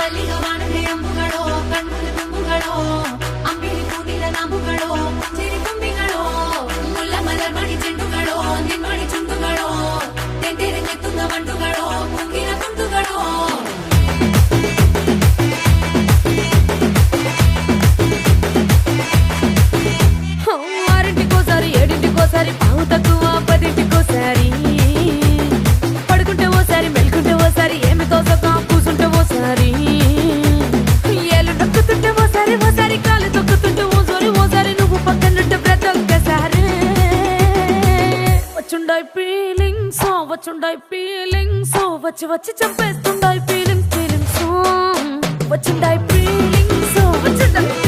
ಮಲ್ಲಿಗ ವಾಣದೆ ಅಂಬುಗಳೋ ಕಣ್ಣುಗಳ ತುಂಬುಗಳೋ ಅಂಬಿಲಿ ಕೂದಿಲ ನಾಮುಗಳೋ ಚಿರಿ ತುಂಬಿಗಳೋ ಮುಲ್ಲ ಮಲರ್ ಮಡಿ ಚೆಂಡುಗಳೋ ನಿನ್ಮಡಿ ಚುಂಡುಗಳೋ ತೆಂತೆರೆ ನೆತ್ತುಂದ ಮಂಡುಗಳೋ ಮುಂಗಿನ ತುಂಡುಗಳೋ ఆరింటికోసారి ఏడింటికోసారి పావు తక్కువ పదింటికోసారి పడుకుంటే ఓసారి మెలుకుంటే ఓసారి ఏమి తోసక కూసుంటే ఓసారి ఏళ్ళు నొక్కుతుంటే ఓసారి ఓసారి కాలు తొక్కుతుంటే ఓసారి నువ్వు పక్కనుంటే ప్రతి ఒక్కసారి వచ్చుండాయి ఫీలింగ్స్ వచ్చి వచ్చి చంపేస్తుండాయి ఫీలింగ్స్ వచ్చిండాయి ఫీలింగ్స్ వచ్చిండాయి